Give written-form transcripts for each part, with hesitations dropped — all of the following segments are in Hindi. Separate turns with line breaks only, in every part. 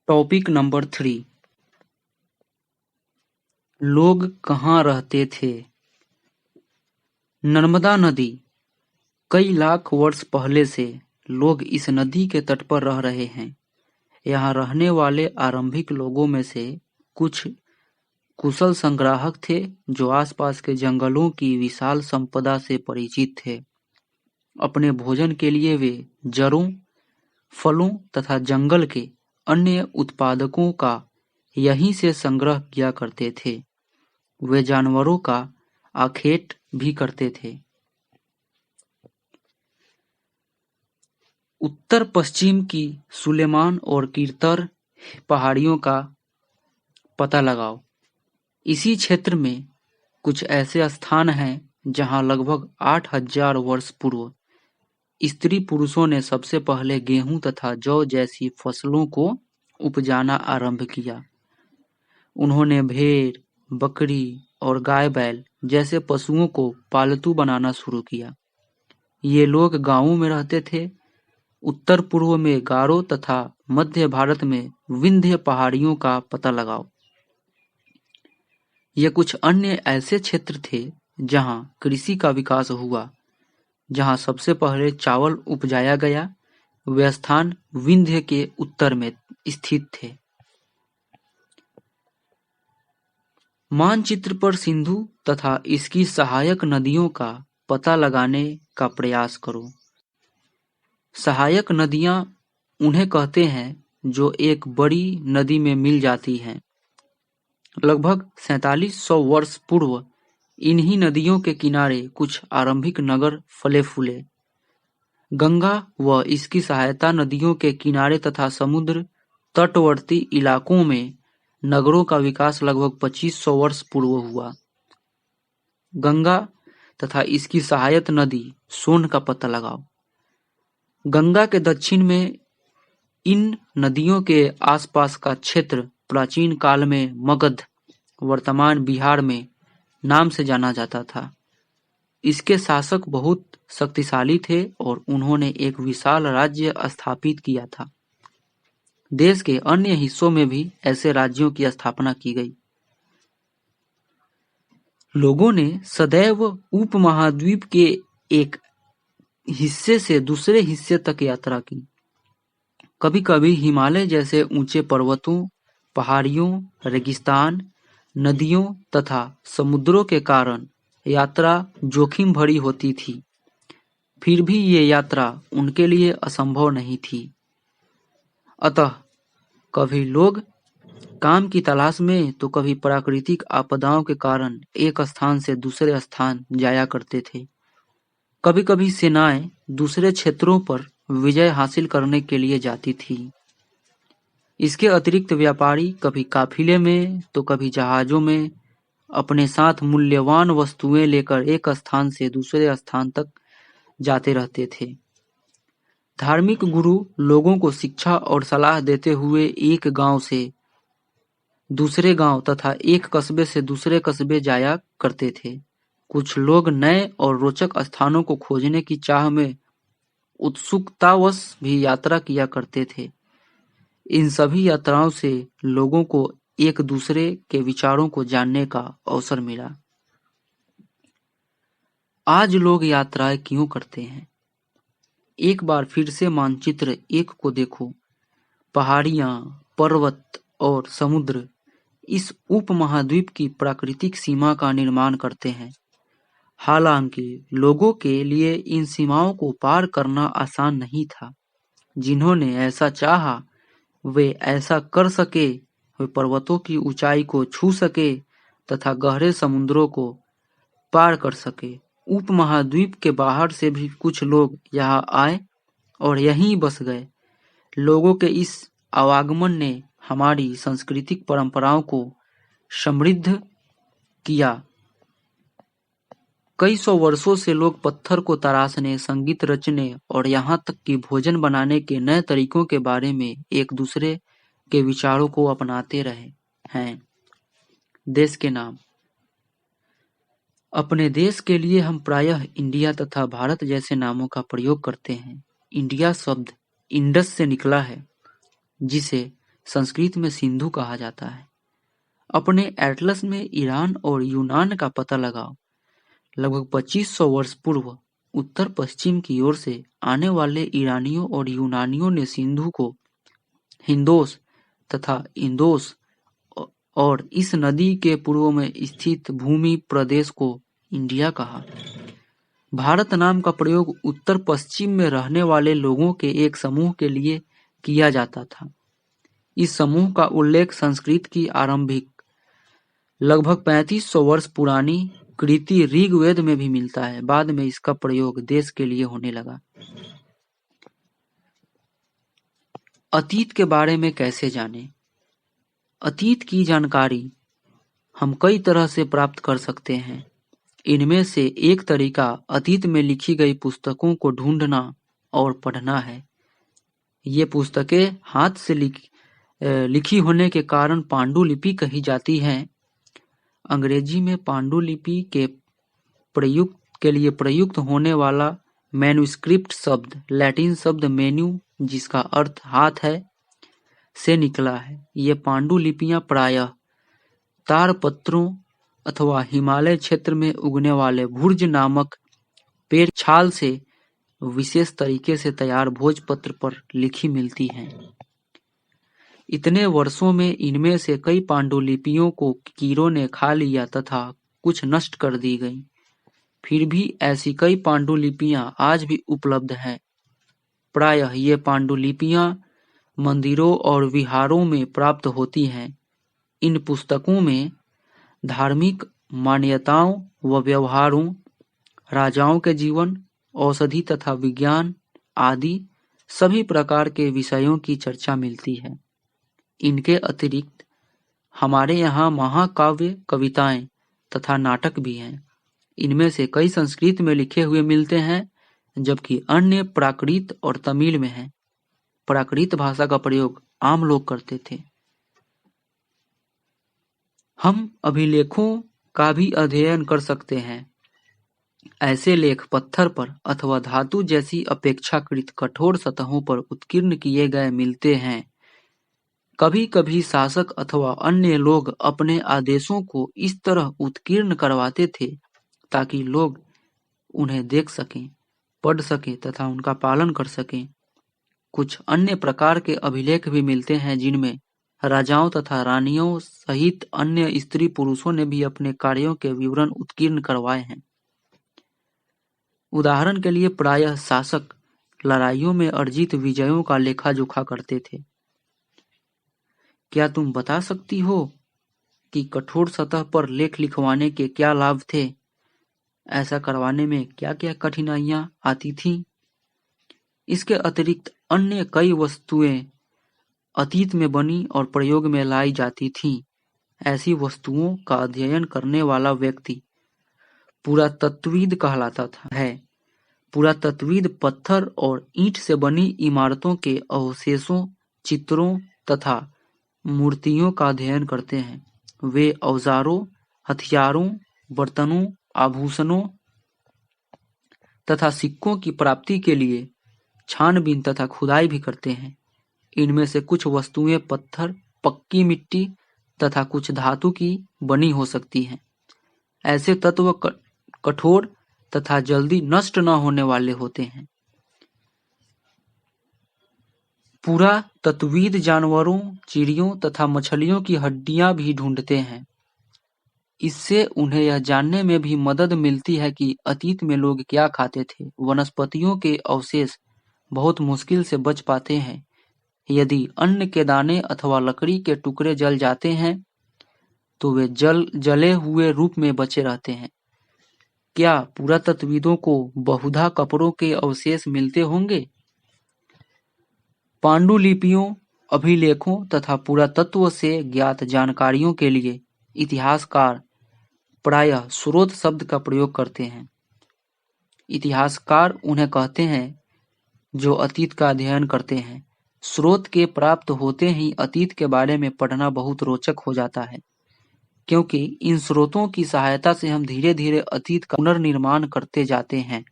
Topic number 3। लोग कहाँ रहते थे? नर्मदा नदी। कई लाख वर्ष पहले से लोग इस नदी के तट पर रह रहे हैं। यहाँ रहने वाले आरंभिक लोगों में से कुछ कुशल संग्राहक थे जो आसपास के जंगलों की विशाल संपदा से परिचित थे। अपने भोजन के लिए वे जड़ों, फलों तथा जंगल के अन्य उत्पादकों का यहीं से संग्रह किया करते थे। वे जानवरों का आखेट भी करते थे। उत्तर पश्चिम की सुलेमान और कीरतर पहाड़ियों का पता लगाओ। इसी क्षेत्र में कुछ ऐसे स्थान हैं जहां लगभग 8000 वर्ष पूर्व स्त्री पुरुषों ने सबसे पहले गेहूं तथा जौ जैसी फसलों को उपजाना आरंभ किया। उन्होंने भेड़, बकरी और गाय बैल जैसे पशुओं को पालतू बनाना शुरू किया। ये लोग गांवों में रहते थे। उत्तर पूर्व में गारो तथा मध्य भारत में विंध्य पहाड़ियों का पता लगाओ। ये कुछ अन्य ऐसे क्षेत्र थे जहां कृषि का विकास हुआ। जहां सबसे पहले चावल उपजाया गया, वे स्थान विंध्य के उत्तर में स्थित थे। मानचित्र पर सिंधु तथा इसकी सहायक नदियों का पता लगाने का प्रयास करो। सहायक नदियां उन्हें कहते हैं जो एक बड़ी नदी में मिल जाती हैं। लगभग 4700 वर्ष पूर्व इन्हीं नदियों के किनारे कुछ आरंभिक नगर फले फूले। गंगा व इसकी सहायता नदियों के किनारे तथा समुद्र तटवर्ती इलाकों में नगरों का विकास लगभग 2500 वर्ष पूर्व हुआ। गंगा तथा इसकी सहायक नदी सोन का पता लगाओ। गंगा के दक्षिण में इन नदियों के आसपास का क्षेत्र प्राचीन काल में मगध, वर्तमान बिहार में नाम से जाना जाता था। इसके शासक बहुत शक्तिशाली थे और उन्होंने एक विशाल राज्य स्थापित किया था। देश के अन्य हिस्सों में भी ऐसे राज्यों की स्थापना की गई। लोगों ने सदैव उपमहाद्वीप के एक हिस्से से दूसरे हिस्से तक यात्रा की। कभी कभी हिमालय जैसे ऊंचे पर्वतों, पहाड़ियों, रेगिस्तान, नदियों तथा समुद्रों के कारण यात्रा जोखिम भरी होती थी। फिर भी ये यात्रा उनके लिए असंभव नहीं थी। अतः कभी लोग काम की तलाश में तो कभी प्राकृतिक आपदाओं के कारण एक स्थान से दूसरे स्थान जाया करते थे। कभी कभी सेनाएं दूसरे क्षेत्रों पर विजय हासिल करने के लिए जाती थी। इसके अतिरिक्त व्यापारी कभी काफिले में तो कभी जहाजों में अपने साथ मूल्यवान वस्तुएं लेकर एक स्थान से दूसरे स्थान तक जाते रहते थे। धार्मिक गुरु लोगों को शिक्षा और सलाह देते हुए एक गांव से दूसरे गांव तथा एक कस्बे से दूसरे कस्बे जाया करते थे। कुछ लोग नए और रोचक स्थानों को खोजने की चाह में उत्सुकतावश भी यात्रा किया करते थे। इन सभी यात्राओं से लोगों को एक दूसरे के विचारों को जानने का अवसर मिला। आज लोग यात्राएं क्यों करते हैं? एक बार फिर से मानचित्र 1 को देखो। पहाड़ियां, पर्वत और समुद्र इस उपमहाद्वीप की प्राकृतिक सीमा का निर्माण करते हैं। हालांकि लोगों के लिए इन सीमाओं को पार करना आसान नहीं था। जिन्होंने ऐसा चाहा वे ऐसा कर सके। वे पर्वतों की ऊंचाई को छू सके तथा गहरे समुद्रों को पार कर सके। उपमहाद्वीप के बाहर से भी कुछ लोग यहाँ आए और यहीं बस गए। लोगों के इस आवागमन ने हमारी सांस्कृतिक परंपराओं को समृद्ध किया। कई सौ वर्षों से लोग पत्थर को तराशने, संगीत रचने और यहाँ तक कि भोजन बनाने के नए तरीकों के बारे में एक दूसरे के विचारों को अपनाते रहे हैं। देश के नाम। अपने देश के लिए हम प्रायः इंडिया तथा भारत जैसे नामों का प्रयोग करते हैं। इंडिया शब्द इंडस से निकला है, जिसे संस्कृत में सिंधु कहा जाता है। अपने एटलस में ईरान और यूनान का पता लगाओ। लगभग 2500 वर्ष पूर्व उत्तर पश्चिम की ओर से आने वाले ईरानियों और यूनानियों ने सिंधु को हिंदोस तथा इंदोस और इस नदी के पूर्व में स्थित भूमि प्रदेश को इंडिया कहा। भारत नाम का प्रयोग उत्तर पश्चिम में रहने वाले लोगों के एक समूह के लिए किया जाता था। इस समूह का उल्लेख संस्कृत की आरंभिक लगभग 3500 वर्ष पुरानी कृति ऋग्वेद में भी मिलता है। बाद में इसका प्रयोग देश के लिए होने लगा। अतीत के बारे में कैसे जानें? अतीत की जानकारी हम कई तरह से प्राप्त कर सकते हैं। इनमें से एक तरीका अतीत में लिखी गई पुस्तकों को ढूंढना और पढ़ना है। ये पुस्तकें हाथ से लिखी होने के कारण पांडुलिपि कही जाती हैं। अंग्रेजी में पांडुलिपि के लिए प्रयुक्त होने वाला मैन्युस्क्रिप्ट शब्द लैटिन शब्द मेन्यू, जिसका अर्थ हाथ है, से निकला है। ये पांडुलिपियां प्रायः ताड़पत्रों अथवा हिमालय क्षेत्र में उगने वाले भुर्ज नामक पेड़ छाल से विशेष तरीके से तैयार भोजपत्र पर लिखी मिलती हैं। इतने वर्षों में इनमें से कई पांडुलिपियों को कीड़ों ने खा लिया तथा कुछ नष्ट कर दी गई। फिर भी ऐसी कई पांडुलिपियां आज भी उपलब्ध हैं। प्रायः ये पांडुलिपियां मंदिरों और विहारों में प्राप्त होती हैं। इन पुस्तकों में धार्मिक मान्यताओं व व्यवहारों, राजाओं के जीवन, औषधि तथा विज्ञान आदि सभी प्रकार के विषयों की चर्चा मिलती है। इनके अतिरिक्त हमारे यहाँ महाकाव्य, कविताएं तथा नाटक भी हैं। इनमें से कई संस्कृत में लिखे हुए मिलते हैं, जबकि अन्य प्राकृत और तमिल में हैं। प्राकृत भाषा का प्रयोग आम लोग करते थे। हम अभिलेखों का भी अध्ययन कर सकते हैं। ऐसे लेख पत्थर पर अथवा धातु जैसी अपेक्षाकृत कठोर सतहों पर उत्कीर्ण किए गए मिलते हैं। कभी कभी शासक अथवा अन्य लोग अपने आदेशों को इस तरह उत्कीर्ण करवाते थे ताकि लोग उन्हें देख सकें, पढ़ सकें तथा उनका पालन कर सकें। कुछ अन्य प्रकार के अभिलेख भी मिलते हैं जिनमें राजाओं तथा रानियों सहित अन्य स्त्री पुरुषों ने भी अपने कार्यों के विवरण उत्कीर्ण करवाए हैं। उदाहरण के लिए प्रायः शासक लड़ाइयों में अर्जित विजयों का लेखा जोखा करते थे। क्या तुम बता सकती हो कि कठोर सतह पर लेख लिखवाने के क्या लाभ थे? ऐसा करवाने में क्या क्या कठिनाइयां आती थीं? इसके अतिरिक्त अन्य कई वस्तुएं अतीत में बनी और प्रयोग में लाई जाती थीं। ऐसी वस्तुओं का अध्ययन करने वाला व्यक्ति पुरातत्वविद कहलाता है। पुरातत्वविद पत्थर और ईंट से बनी इमारतों के अवशेषों, चित्रों तथा मूर्तियों का अध्ययन करते हैं। वे औजारों, हथियारों, बर्तनों, आभूषणों तथा सिक्कों की प्राप्ति के लिए छानबीन तथा खुदाई भी करते हैं। इनमें से कुछ वस्तुएं पत्थर, पक्की मिट्टी तथा कुछ धातु की बनी हो सकती हैं। ऐसे तत्व कठोर तथा जल्दी नष्ट न होने वाले होते हैं। पुरातत्वविद जानवरों, चिड़ियों तथा मछलियों की हड्डियां भी ढूंढते हैं। इससे उन्हें यह जानने में भी मदद मिलती है कि अतीत में लोग क्या खाते थे। वनस्पतियों के अवशेष बहुत मुश्किल से बच पाते हैं। यदि अन्न के दाने अथवा लकड़ी के टुकड़े जल जाते हैं तो वे जले हुए रूप में बचे रहते हैं। क्या पुरातत्वविदों को बहुधा कपड़ों के अवशेष मिलते होंगे? पांडुलिपियों, अभिलेखों तथा पुरातत्व से ज्ञात जानकारियों के लिए इतिहासकार प्रायः स्रोत शब्द का प्रयोग करते हैं। इतिहासकार उन्हें कहते हैं जो अतीत का अध्ययन करते हैं। स्रोत के प्राप्त होते ही अतीत के बारे में पढ़ना बहुत रोचक हो जाता है, क्योंकि इन स्रोतों की सहायता से हम धीरे धीरे अतीत का पुनर्निर्माण करते जाते हैं।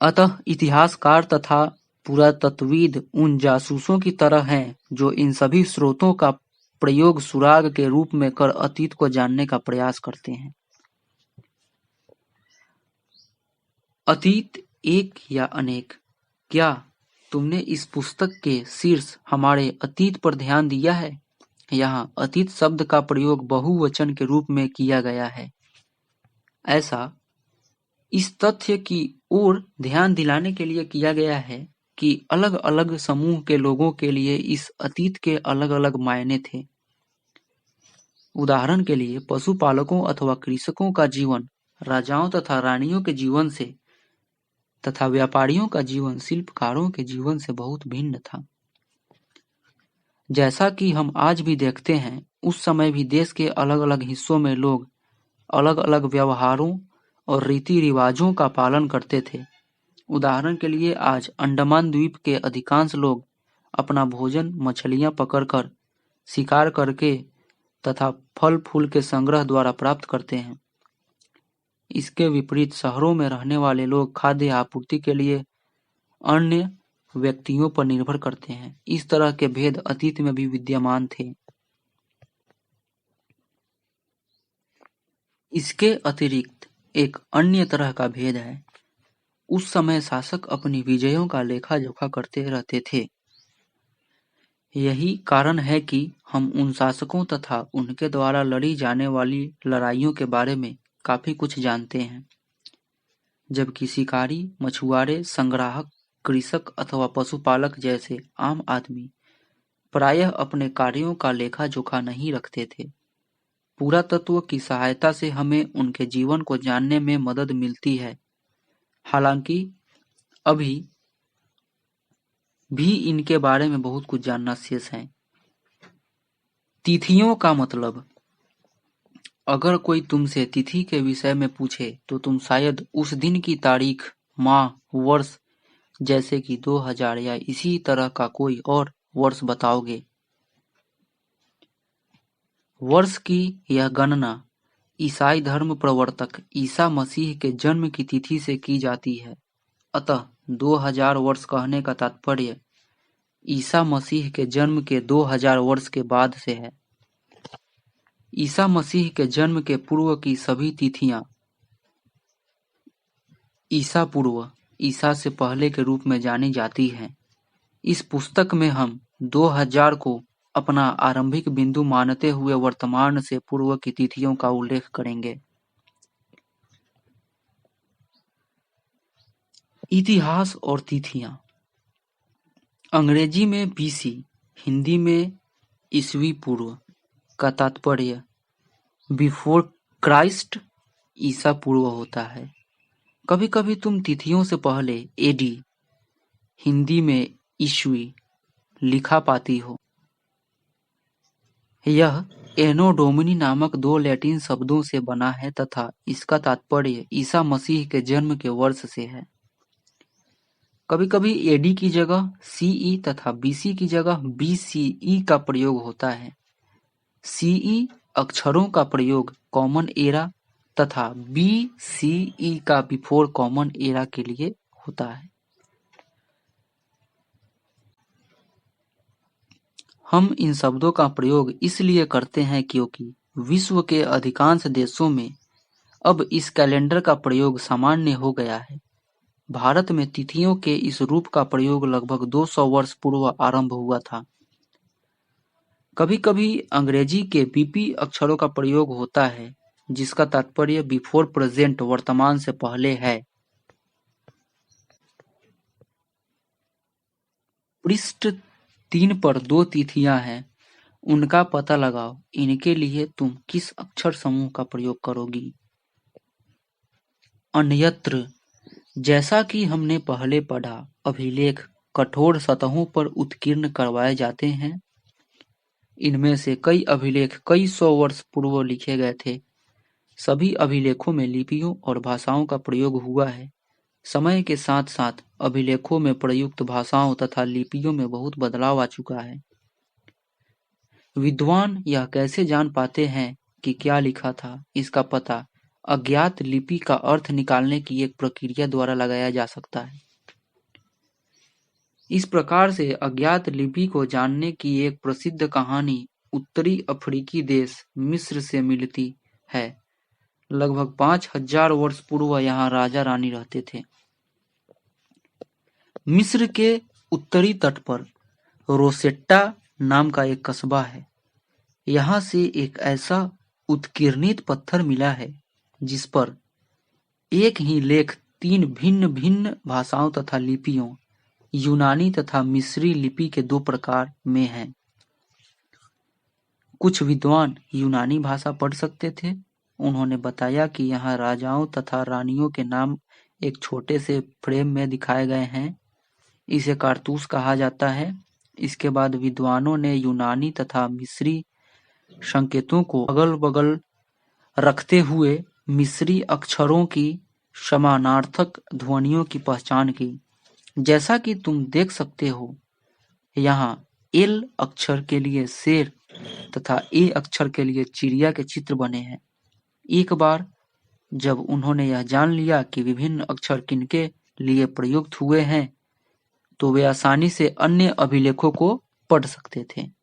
अतः इतिहासकार तथा पुरातत्वविद उन जासूसों की तरह हैं जो इन सभी स्रोतों का प्रयोग सुराग के रूप में कर अतीत को जानने का प्रयास करते हैं। अतीत एक या अनेक? क्या तुमने इस पुस्तक के शीर्ष हमारे अतीत पर ध्यान दिया है? यहाँ अतीत शब्द का प्रयोग बहुवचन के रूप में किया गया है। ऐसा इस तथ्य की ओर ध्यान दिलाने के लिए किया गया है कि अलग-अलग समूह के लोगों के लिए इस अतीत के अलग-अलग मायने थे। उदाहरण के लिए पशुपालकों अथवा कृषकों का जीवन राजाओं तथा रानियों के जीवन से तथा व्यापारियों का जीवन शिल्पकारों के जीवन से बहुत भिन्न था। जैसा कि हम आज भी देखते हैं, उस समय भी देश के अलग-अलग हिस्सों में लोग अलग-अलग व्यवहारों और रीति रिवाजों का पालन करते थे। उदाहरण के लिए आज अंडमान द्वीप के अधिकांश लोग अपना भोजन मछलियां पकड़कर, शिकार करके तथा फल फूल के संग्रह द्वारा प्राप्त करते हैं। इसके विपरीत शहरों में रहने वाले लोग खाद्य आपूर्ति के लिए अन्य व्यक्तियों पर निर्भर करते हैं। इस तरह के भेद अतीत में भी विद्यमान थे। इसके अतिरिक्त एक अन्य तरह का भेद है। उस समय शासक अपनी विजयों का लेखा जोखा करते रहते थे। यही कारण है कि हम उन शासकों तथा उनके द्वारा लड़ी जाने वाली लड़ाइयों के बारे में काफी कुछ जानते हैं, जबकि शिकारी, मछुआरे, संग्राहक, कृषक अथवा पशुपालक जैसे आम आदमी प्रायः अपने कार्यों का लेखा जोखा नहीं रखते थे। पुरातत्व की सहायता से हमें उनके जीवन को जानने में मदद मिलती है। हालांकि अभी भी इनके बारे में बहुत कुछ जानना शेष है। तिथियों का मतलब। अगर कोई तुमसे तिथि के विषय में पूछे तो तुम शायद उस दिन की तारीख, माह, वर्ष जैसे कि 2000 या इसी तरह का कोई और वर्ष बताओगे। वर्ष की यह गणना ईसाई धर्म प्रवर्तक ईसा मसीह के जन्म की तिथि से की जाती है। अतः 2000 वर्ष कहने का तात्पर्य ईसा मसीह के जन्म के 2000 वर्ष के बाद से है। ईसा मसीह के जन्म के पूर्व की सभी तिथियां ईसा पूर्व, ईसा से पहले के रूप में जानी जाती हैं। इस पुस्तक में हम 2000 को अपना आरंभिक बिंदु मानते हुए वर्तमान से पूर्व की तिथियों का उल्लेख करेंगे। इतिहास और तिथियां। अंग्रेजी में बीसी, हिंदी में ईसवी पूर्व का तात्पर्य बिफोर क्राइस्ट, ईसा पूर्व होता है। कभी कभी तुम तिथियों से पहले एडी, हिंदी में ईस्वी लिखा पाती हो। यह एनो डोमिनी नामक दो लैटिन शब्दों से बना है तथा इसका तात्पर्य ईसा मसीह के जन्म के वर्ष से है। कभी कभी एडी की जगह सीई तथा बीसी की जगह बीसीई का प्रयोग होता है। सीई अक्षरों का प्रयोग कॉमन एरा तथा बीसीई का बिफोर कॉमन एरा के लिए होता है। हम इन शब्दों का प्रयोग इसलिए करते हैं क्योंकि विश्व के अधिकांश देशों में अब इस कैलेंडर का प्रयोग सामान्य हो गया है। भारत में तिथियों के इस रूप का प्रयोग लगभग 200 वर्ष पूर्व आरंभ हुआ था। कभी-कभी अंग्रेजी के बीपी अक्षरों का प्रयोग होता है, जिसका तात्पर्य बिफोर प्रेजेंट, वर्तमान से पहले है। पृष्ठ 3 पर 2 तिथियां हैं, उनका पता लगाओ। इनके लिए तुम किस अक्षर समूह का प्रयोग करोगी? अन्यत्र। जैसा कि हमने पहले पढ़ा, अभिलेख कठोर सतहों पर उत्कीर्ण करवाए जाते हैं। इनमें से कई अभिलेख कई सौ वर्ष पूर्व लिखे गए थे। सभी अभिलेखों में लिपियों और भाषाओं का प्रयोग हुआ है। समय के साथ साथ अभिलेखों में प्रयुक्त भाषाओं तथा लिपियों में बहुत बदलाव आ चुका है। विद्वान यह कैसे जान पाते हैं कि क्या लिखा था? इसका पता अज्ञात लिपि का अर्थ निकालने की एक प्रक्रिया द्वारा लगाया जा सकता है। इस प्रकार से अज्ञात लिपि को जानने की एक प्रसिद्ध कहानी उत्तरी अफ्रीकी देश मिस्र से मिलती है। लगभग 5000 वर्ष पूर्व यहाँ राजा रानी रहते थे। मिस्र के उत्तरी तट पर रोसेट्टा नाम का एक कस्बा है। यहाँ से एक ऐसा उत्कीर्णित पत्थर मिला है जिस पर एक ही लेख 3 भिन्न भिन्न भाषाओं तथा लिपियों, यूनानी तथा मिस्री लिपि के 2 प्रकार में है। कुछ विद्वान यूनानी भाषा पढ़ सकते थे। उन्होंने बताया कि यहाँ राजाओं तथा रानियों के नाम एक छोटे से फ्रेम में दिखाए गए हैं। इसे कारतूस कहा जाता है। इसके बाद विद्वानों ने यूनानी तथा मिस्री संकेतों को अगल-बगल रखते हुए मिस्री अक्षरों की समानार्थक ध्वनियों की पहचान की। जैसा कि तुम देख सकते हो, यहाँ एल अक्षर के लिए शेर तथा ए अक्षर के लिए चिड़िया के चित्र बने हैं। एक बार जब उन्होंने यह जान लिया कि विभिन्न अक्षर किनके लिए प्रयुक्त हुए हैं, तो वे आसानी से अन्य अभिलेखों को पढ़ सकते थे।